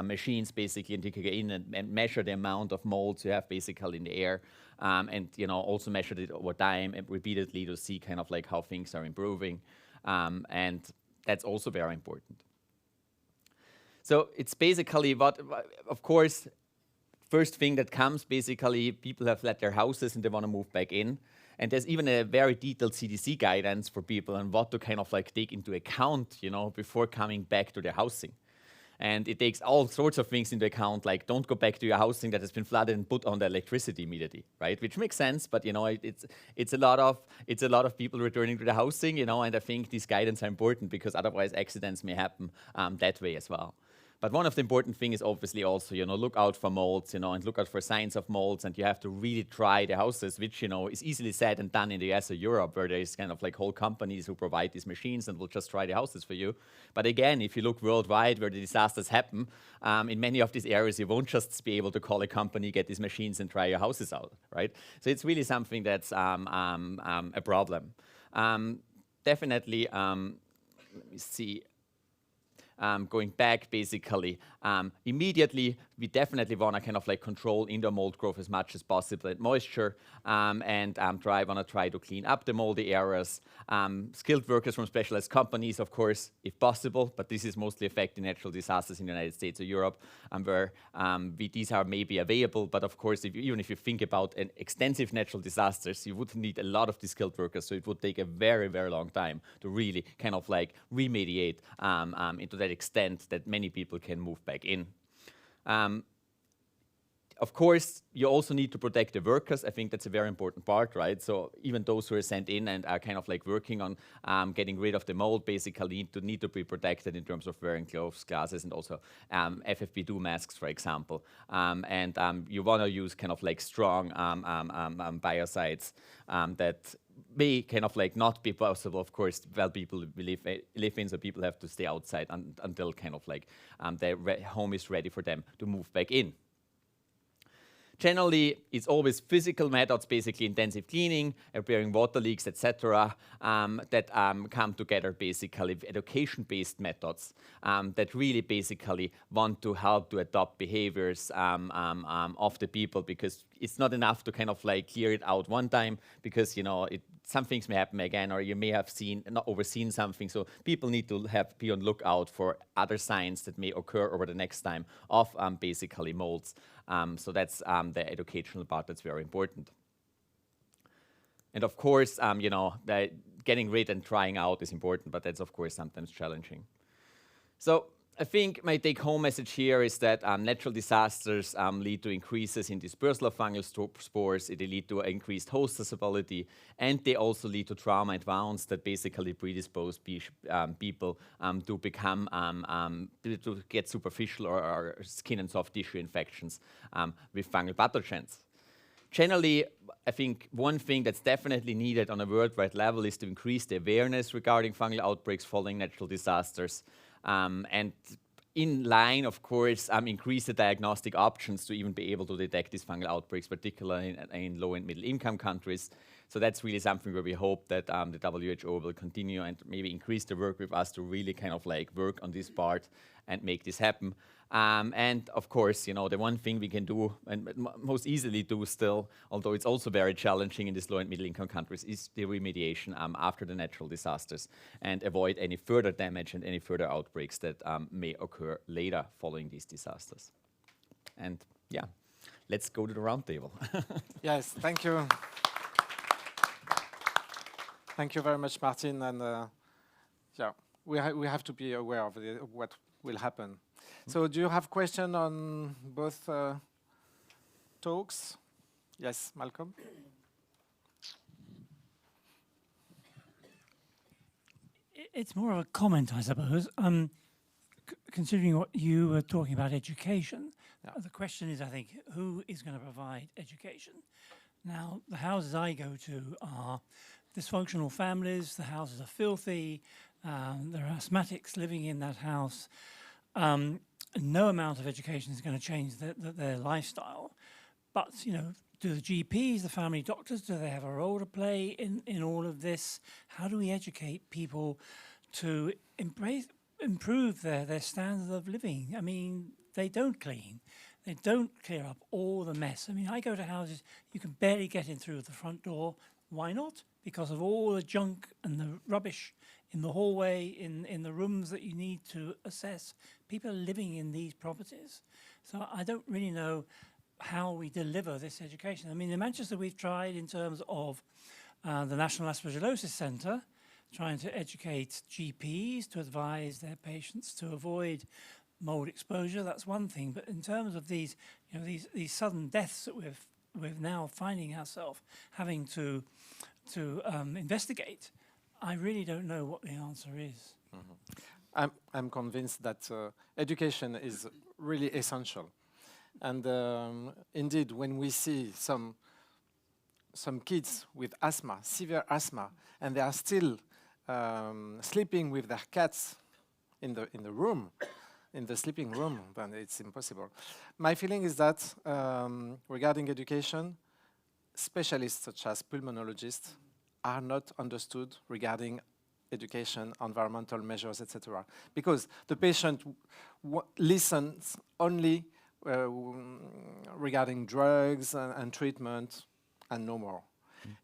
machines basically, and you can go in and measure the amount of molds you have basically in the air, and also measure it over time and repeatedly to see kind of how things are improving, and that's also very important. So it's basically of course. First thing that comes, basically, people have left their houses and they want to move back in. And there's even a very detailed CDC guidance for people on what to kind of take into account, before coming back to their housing. And it takes all sorts of things into account, like don't go back to your housing that has been flooded and put on the electricity immediately, right? Which makes sense, but it's a lot of people returning to the housing, and I think these guidance are important because otherwise accidents may happen that way as well. But one of the important things is obviously also, look out for molds, and look out for signs of molds, and you have to really try the houses, which, is easily said and done in the US or Europe, where there's kind of whole companies who provide these machines and will just try the houses for you. But again, if you look worldwide where the disasters happen, in many of these areas, you won't just be able to call a company, get these machines and try your houses out, right? So it's really something that's a problem. Definitely, let me see. Going back, basically, immediately, we definitely want to kind of control indoor mold growth as much as possible and moisture, and want to try to clean up the moldy areas. Skilled workers from specialized companies, of course, if possible, but this is mostly affecting natural disasters in the United States or Europe, where these are maybe available, but of course, even if you think about an extensive natural disasters, you would need a lot of these skilled workers, so it would take a very, very long time to really kind of remediate into that extent that many people can move back in. Of course, you also need to protect the workers. I think that's a very important part, right? So even those who are sent in and are kind of working on getting rid of the mold basically need to be protected in terms of wearing gloves, glasses, and also FFP2 masks, for example. And you want to use kind of strong biocides that may kind of not be possible, of course, while people live in, so people have to stay outside until kind of their home is ready for them to move back in. Generally, it's always physical methods, basically intensive cleaning, repairing water leaks, etc., that come together basically with education-based methods that really basically want to help to adopt behaviors of the people, because it's not enough to kind of clear it out one time, because some things may happen again, or you may have overseen something. So people need to be on lookout for other signs that may occur over the next time of basically molds. So that's the educational part that's very important. And of course, getting rid and trying out is important, but that's of course sometimes challenging. So I think my take-home message here is that natural disasters lead to increases in dispersal of fungal spores, they lead to increased host susceptibility, and they also lead to trauma and wounds that basically predispose people to become, to get superficial or skin and soft tissue infections with fungal pathogens. Generally, I think one thing that's definitely needed on a worldwide level is to increase the awareness regarding fungal outbreaks following natural disasters. And in line, of course, increase the diagnostic options to even be able to detect these fungal outbreaks, particularly in low and middle income countries. So that's really something where we hope that the WHO will continue and maybe increase the work with us to really kind of like work on this part and make this happen. And of course, you know, the one thing we can do and most easily do still, although it's also very challenging in these low and middle income countries, is the remediation after the natural disasters and avoid any further damage and any further outbreaks that may occur later following these disasters. And yeah, let's go to the round table. Yes, thank you. Thank you very much, Martin. And yeah, we have to be aware of what will happen. So do you have question on both talks? Yes, Malcolm? It's more of a comment, I suppose. Considering what you were talking about education, the question is, I think, who is going to provide education? Now, the houses I go to are dysfunctional families, the houses are filthy, there are asthmatics living in that house. No amount of education is going to change their lifestyle. But, you know, do the GPs, the family doctors, do they have a role to play in all of this? How do we educate people to improve their standard of living? I mean, they don't clean. They don't clear up all the mess. I mean, I go to houses, you can barely get in through the front door. Why not? Because of all the junk and the rubbish in the hallway, in the rooms that you need to assess. People are living in these properties. So I don't really know how we deliver this education. I mean, in Manchester, we've tried in terms of the National Aspergillosis Centre, trying to educate GPs to advise their patients to avoid mold exposure. That's one thing. But in terms of these, you know, these sudden deaths that we're now finding ourselves having to investigate, I really don't know what the answer is. Mm-hmm. I'm convinced that education is really essential. And indeed, when we see some kids with asthma, severe asthma, and they are still sleeping with their cats in the room, in the sleeping room, then it's impossible. My feeling is that regarding education, specialists such as pulmonologists are not understood regarding education, environmental measures, etc. Because the patient listens only regarding drugs and treatment and no more.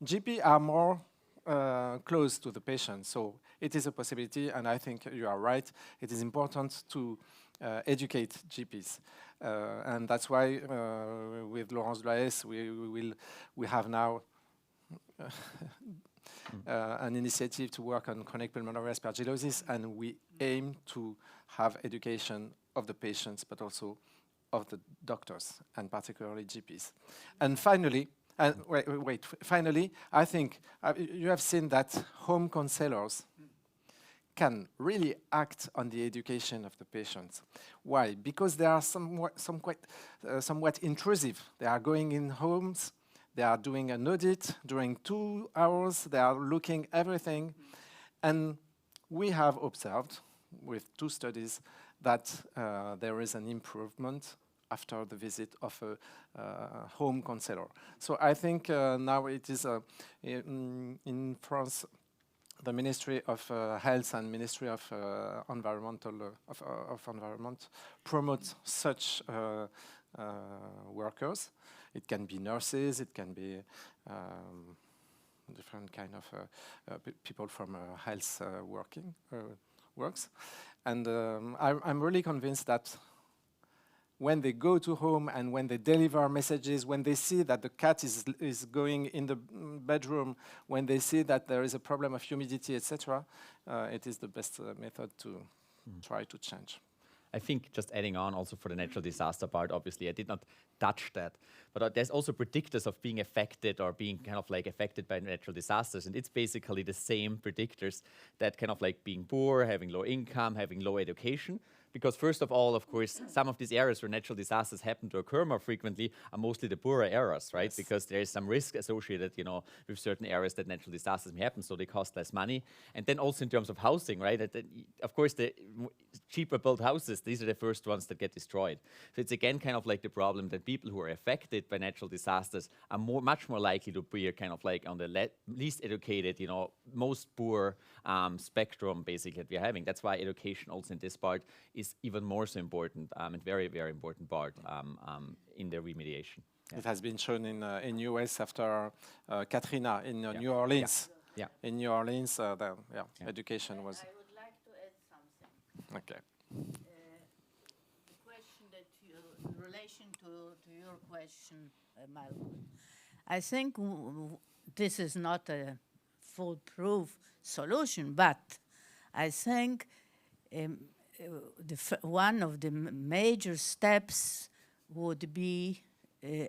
GP are more close to the patient, so it is a possibility, and I think you are right. It is important to educate GPs, and that's why with Laurence Bloès we have now an initiative to work on chronic pulmonary aspergillosis, and we aim to have education of the patients, but also of the doctors, and particularly GPs. And finally, finally, I think you have seen that home counselors can really act on the education of the patients. Why? Because they are somewhat intrusive. They are going in homes, they are doing an audit during 2 hours, they are looking everything. And we have observed with 2 studies that there is an improvement after the visit of a home counselor. So I think now it is in France, the Ministry of Health and Ministry of Environment promote such workers. It can be nurses, it can be different kind of people from health works. And I'm really convinced that when they go to home and when they deliver messages, when they see that the cat is going in the bedroom, when they see that there is a problem of humidity, etc., it is the best method to try to change. I think just adding on also for the natural disaster part, obviously I did not touch that, but there's also predictors of being affected or being kind of like affected by natural disasters. And it's basically the same predictors that kind of like being poor, having low income, having low education. Because first of all, of course, some of these areas where natural disasters happen to occur more frequently are mostly the poorer areas, right? Yes. Because there is some risk associated, you know, with certain areas that natural disasters may happen, so they cost less money. And then also in terms of housing, right? Of course, the cheaper built houses, these are the first ones that get destroyed. So it's again kind of like the problem that people who are affected by natural disasters are much more likely to be kind of like on the least educated, you know, most poor spectrum basically that we're having. That's why education also in this part is even more so important and very, very important part in the remediation. Yeah. It has been shown in US after Katrina in New Orleans. Yeah. In New Orleans, education was. I would like to add something. Okay. The question that in relation to your question, Malcolm, I think this is not a foolproof solution, but I think one of the major steps would be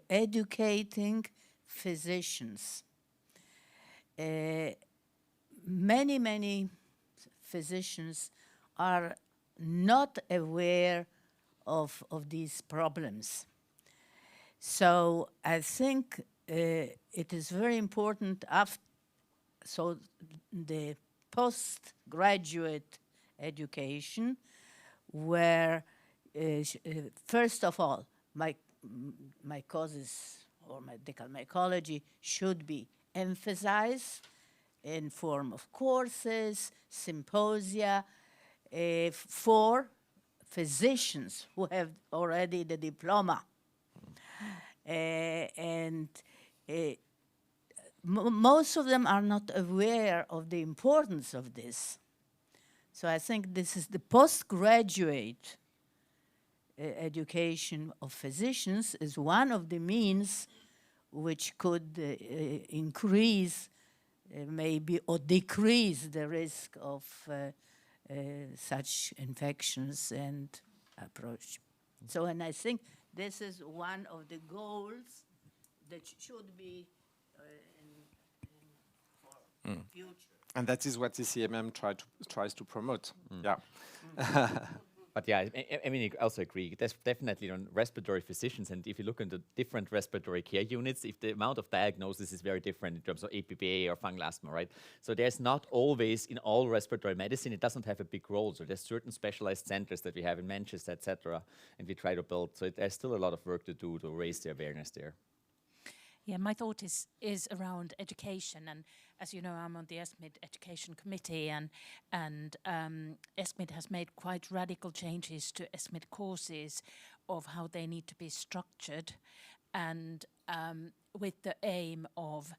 educating physicians. Many physicians are not aware of these problems. So I think it is very important so the postgraduate education where first of all my causes or medical mycology should be emphasized in form of courses, symposia for physicians who have already the diploma. Most of them are not aware of the importance of this. So I think this is the postgraduate education of physicians is one of the means which could increase maybe or decrease the risk of such infections and approach. So, and I think this is one of the goals that should be for future. And that is what ECMM tries to promote. Yeah. But yeah, I mean, I also agree. There's definitely on respiratory physicians, and if you look into different respiratory care units, if the amount of diagnosis is very different in terms of APPA or fungal asthma, right? So there's not always in all respiratory medicine, it doesn't have a big role. So there's certain specialized centers that we have in Manchester, etc., and we try to build. So there's still a lot of work to do to raise the awareness there. Yeah, my thought is around education, and as you know, I'm on the ESCMID Education Committee, and ESCMID has made quite radical changes to ESCMID courses of how they need to be structured, and with the aim of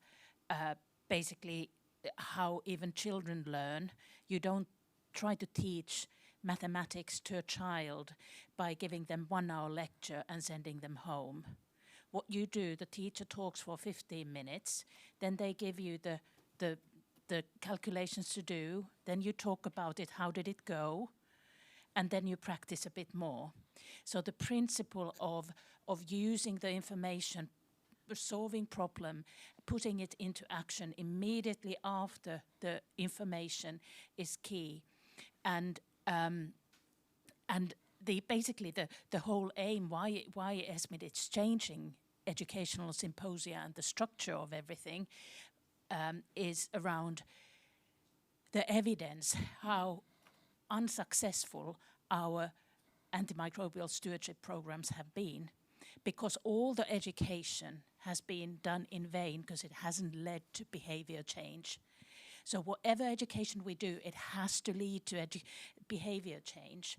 basically how even children learn. You don't try to teach mathematics to a child by giving them 1 hour lecture and sending them home. What you do, the teacher talks for 15 minutes, then they give you the calculations to do, then you talk about it, how did it go, and then you practice a bit more. So the principle of using the information, solving problem, putting it into action immediately after the information is key. And basically the whole aim, why ESCMID is changing educational symposia and the structure of everything is around the evidence, how unsuccessful our antimicrobial stewardship programs have been, because all the education has been done in vain because it hasn't led to behavior change. So whatever education we do, it has to lead to behavior change.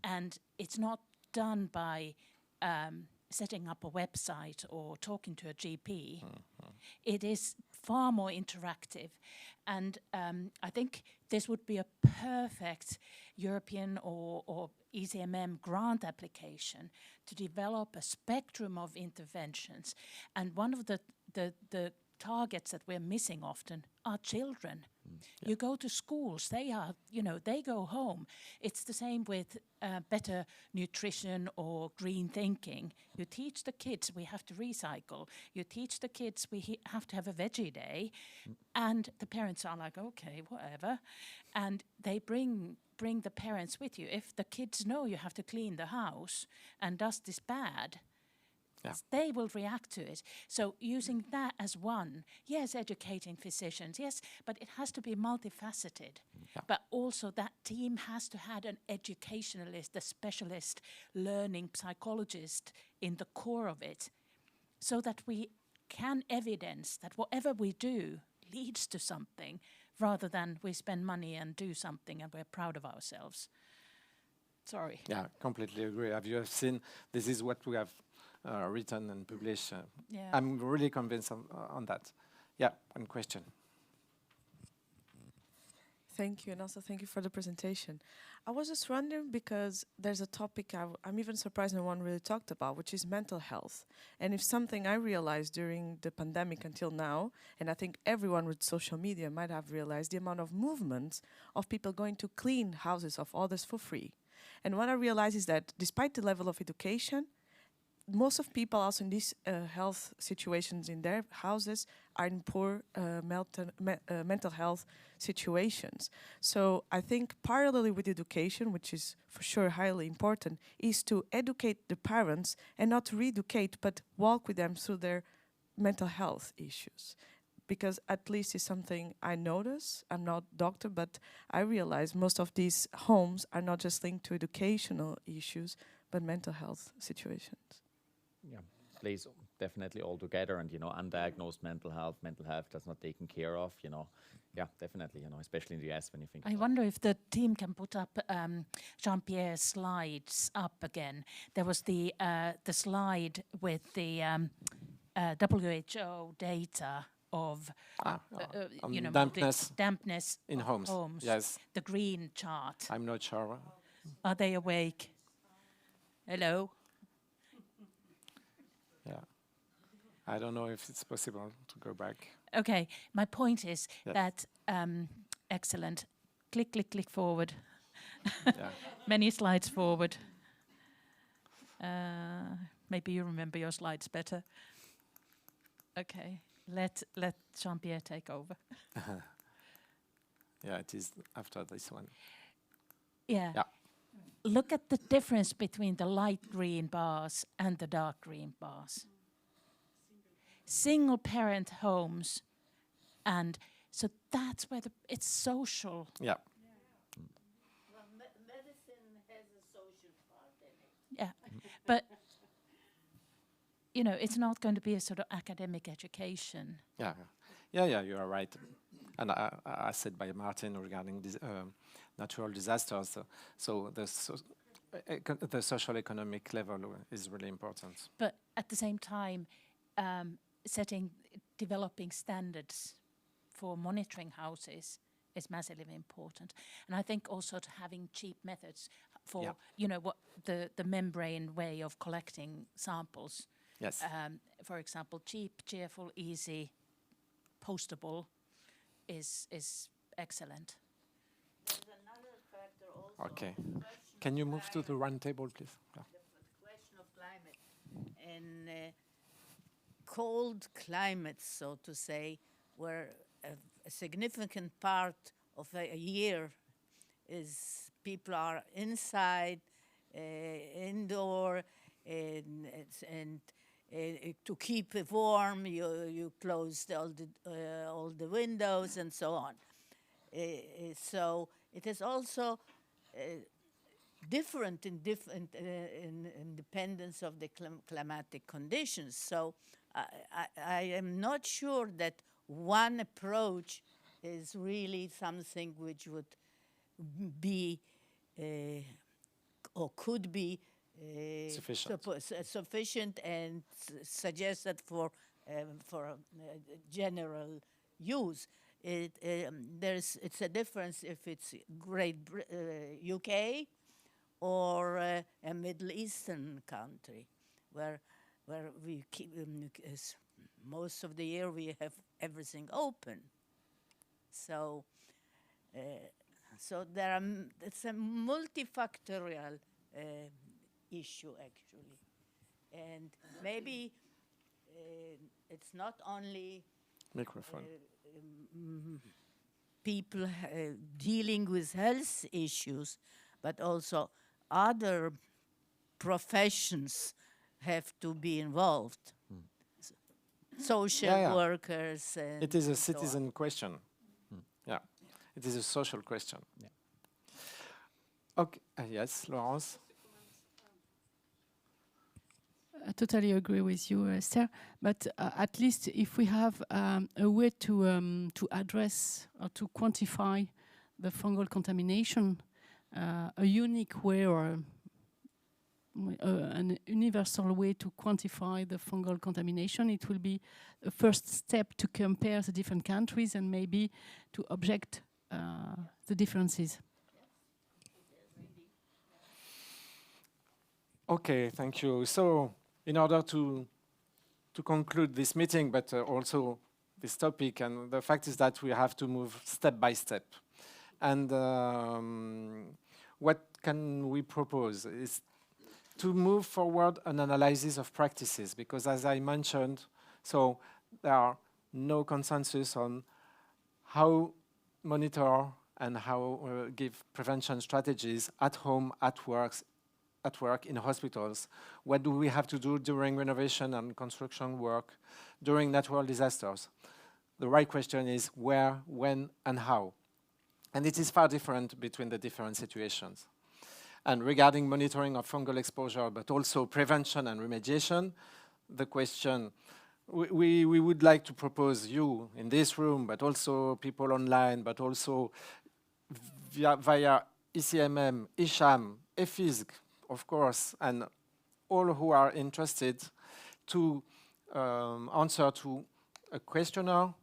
And it's not done by setting up a website or talking to a GP. It is far more interactive. And I think this would be a perfect European or ECMM grant application to develop a spectrum of interventions. And one of the targets that we're missing often are children. You go to schools, they are, they go home. It's the same with better nutrition or green thinking. You teach the kids we have to recycle. You teach the kids we have to have a veggie day. And the parents are like, okay, whatever. And they bring the parents with you. If the kids know you have to clean the house and dust is bad, they will react to it. So using that as one, yes, educating physicians, yes, but it has to be multifaceted. But also that team has to have an educationalist, a specialist, learning psychologist in the core of it, so that we can evidence that whatever we do leads to something, rather than we spend money and do something and we're proud of ourselves. Sorry. Yeah, completely agree. Have you seen, this is what we have written and published. I'm really convinced on that. Yeah, one question. Thank you, and also thank you for the presentation. I was just wondering, because there's a topic I'm even surprised no one really talked about, which is mental health. And if something I realized during the pandemic until now, and I think everyone with social media might have realized, the amount of movement of people going to clean houses of others for free. And what I realized is that despite the level of education, most of people also in these health situations in their houses are in poor mental health situations. So I think parallelly with education, which is for sure highly important, is to educate the parents and not to re-educate, but walk with them through their mental health issues. Because at least it's something I notice. I'm not a doctor, but I realize most of these homes are not just linked to educational issues, but mental health situations. Yeah, plays definitely all together, and undiagnosed mental health that's not taken care of, yeah, definitely, especially in the US when you think. I wonder if the team can put up Jean-Pierre's slides up again. There was the slide with the WHO data of dampness, the dampness in of homes. Yes, the green chart. I'm not sure. Are they awake? Hello. Yeah, I don't know if it's possible to go back. Okay, my point is that excellent. Click, click, click forward. Many slides forward. Maybe you remember your slides better. Okay, let Jean-Pierre take over. Yeah, it is after this one. Yeah. Look at the difference between the light green bars and the dark green bars. Single parent homes, and so that's where it's social. Yeah. Well, medicine has a social part in it. Yeah, but it's not going to be a sort of academic education. Yeah, you are right. And I said by Martin regarding this, natural disasters, so the social economic level is really important. But at the same time, developing standards for monitoring houses is massively important. And I think also to having cheap methods for, what the membrane way of collecting samples. Yes. For example, cheap, cheerful, easy, postable is excellent. There's another factor also. Okay. Can you move to the round table, please? The question of climate. And cold climates, so to say, where a significant part of a year is people are inside, indoor, and to keep it warm, you close all the windows and so on. So it is also different in dependence of the climatic conditions. So I am not sure that one approach is really something which would be or could be sufficient and suggested for general use. It's a difference if it's UK or a Middle Eastern country, where we keep most of the year we have everything open. So, so there are it's a multifactorial issue actually, and maybe it's not only Microphone. people dealing with health issues, but also other professions have to be involved. Social workers. And It is a so on. citizen question. Yeah, it is a social question. Yeah. Okay. Yes, Laurence. I totally agree with you, Esther. But at least if we have a way to address or to quantify the fungal contamination, a unique way or an universal way to quantify the fungal contamination, it will be a first step to compare the different countries and maybe to object the differences. Okay, thank you. So, in order to conclude this meeting, but also this topic, and the fact is that we have to move step by step. And what can we propose is to move forward an analysis of practices, because as I mentioned, so there are no consensus on how monitor and how give prevention strategies at home, at work, in hospitals. What do we have to do during renovation and construction work, during natural disasters? The right question is where, when, and how. And it is far different between the different situations. And regarding monitoring of fungal exposure, but also prevention and remediation, the question we would like to propose you in this room, but also people online, but also via ECMM, ISHAM, EFISG, of course, and all who are interested to answer to a questionnaire.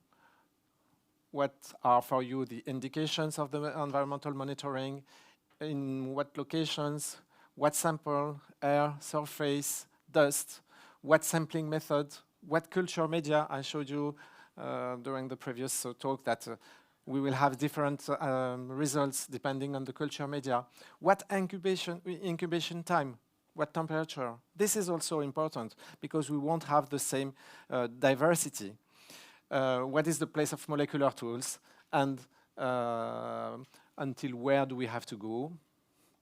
What are for you the indications of the environmental monitoring? In what locations? What sample, air, surface, dust? What sampling method? What culture media? I showed you during the previous talk that we will have different results depending on the culture media. What incubation time? What temperature? This is also important because we won't have the same diversity. What is the place of molecular tools? And until where do we have to go?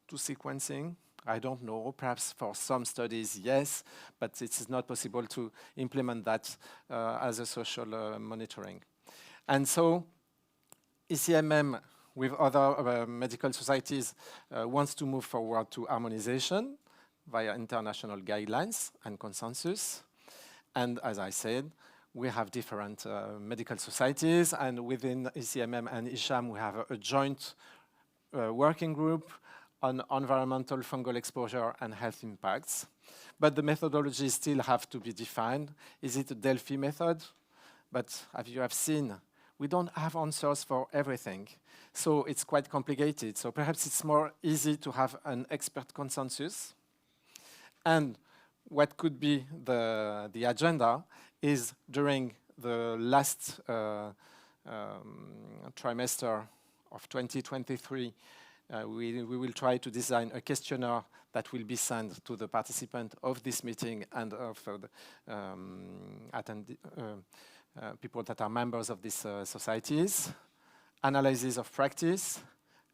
To sequencing? I don't know. Perhaps for some studies, yes, but it is not possible to implement that as a social monitoring. And so ECMM with other medical societies wants to move forward to harmonization via international guidelines and consensus. And as I said, we have different medical societies, and within ECMM and ISHAM we have a joint working group on environmental fungal exposure and health impacts. But the methodologies still have to be defined. Is it a Delphi method? But as you have seen, we don't have answers for everything. So it's quite complicated. So perhaps it's more easy to have an expert consensus. And what could be the agenda is during the last trimester of 2023, we will try to design a questionnaire that will be sent to the participant of this meeting and of people that are members of these societies, analysis of practice,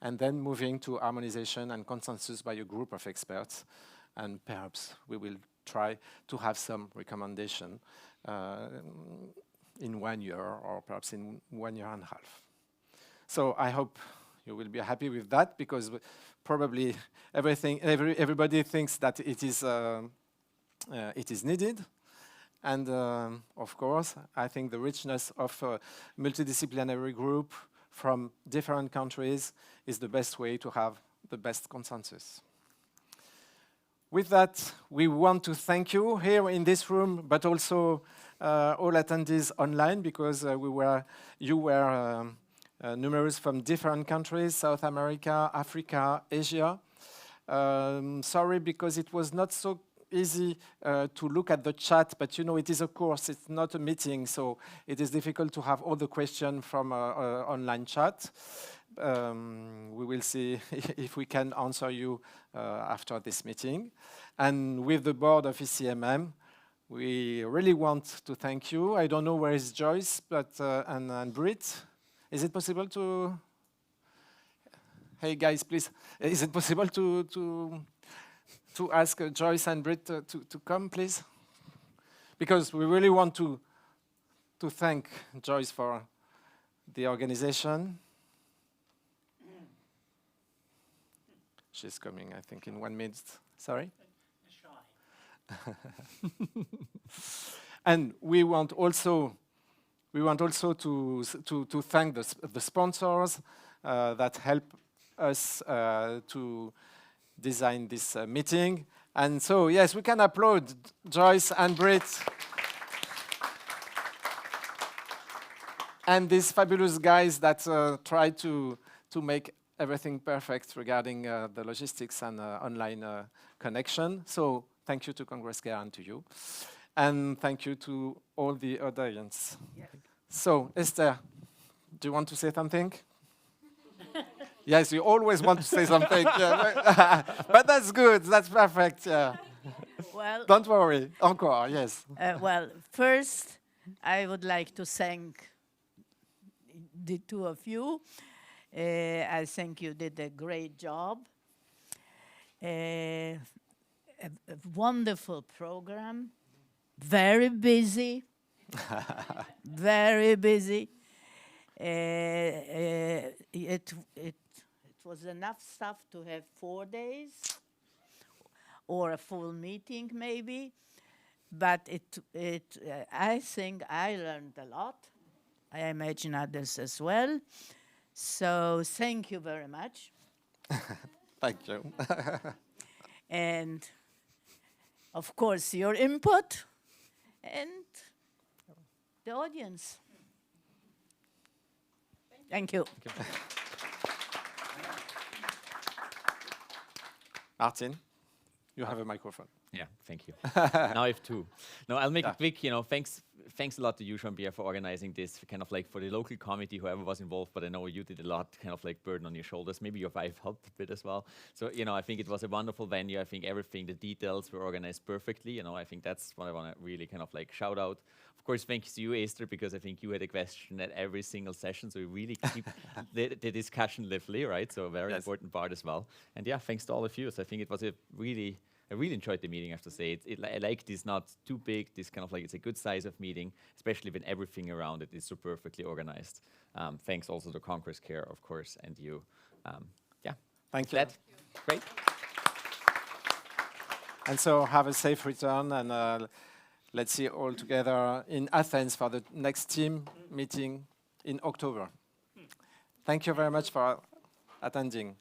and then moving to harmonization and consensus by a group of experts. And perhaps we will try to have some recommendation in 1 year or perhaps in 1.5 years. So I hope you will be happy with that, because probably everybody thinks that it is needed. And of course, I think the richness of a multidisciplinary group from different countries is the best way to have the best consensus. With that, we want to thank you here in this room, but also all attendees online, because you were numerous from different countries, South America, Africa, Asia. Sorry, because it was not so easy to look at the chat, but you know, it is a course, it's not a meeting, so it is difficult to have all the questions from online chat. We will see if we can answer you after this meeting. And with the board of ECMM, we really want to thank you. I don't know where is Joyce, but and Britt. Is it possible to? Hey guys, please. Is it possible to ask Joyce and Britt to come, please? Because we really want to thank Joyce for the organization. She's coming, I think, in 1 minute. Sorry. And we want also to thank the sponsors that help us to design this meeting. And so, yes, we can applaud Joyce and Britt and these fabulous guys that try to make everything perfect regarding the logistics and online connection. So thank you to Congress Care and to you. And thank you to all the audience. Yeah. So, Esther, do you want to say something? Yes, you always want to say something. Yeah. But that's good, that's perfect. Yeah. Well, don't worry, encore, yes. Well, first, I would like to thank the two of you. I think you did a great job. A wonderful program, very busy, very busy. It was enough stuff to have 4 days or a full meeting maybe, but I think I learned a lot. I imagine others as well. So thank you very much. Thank you. And of course your input and the audience. Thank you. Martin, you have a microphone. Yeah, thank you. Now I have two. No, I'll make it quick. You know, thanks a lot to you, Jean-Pierre, for organizing this. Kind of like for the local committee, whoever was involved. But I know you did a lot, kind of like burden on your shoulders. Maybe your wife helped a bit as well. So you know, I think it was a wonderful venue. I think everything, the details were organized perfectly. You know, I think that's what I want to really kind of like shout out. Of course, thanks to you, Esther, because I think you had a question at every single session, so we really keep the discussion lively, right? So a very important part as well. And yeah, thanks to all of you. So I think it was I really enjoyed the meeting, I have to say. I like this not too big, this kind of like, it's a good size of meeting, especially when everything around it is so perfectly organized. Thanks also to Congress Care, of course, and you. Yeah. Thank you. Great. And so have a safe return, and let's see all together in Athens for the next team meeting in October. Thank you very much for attending.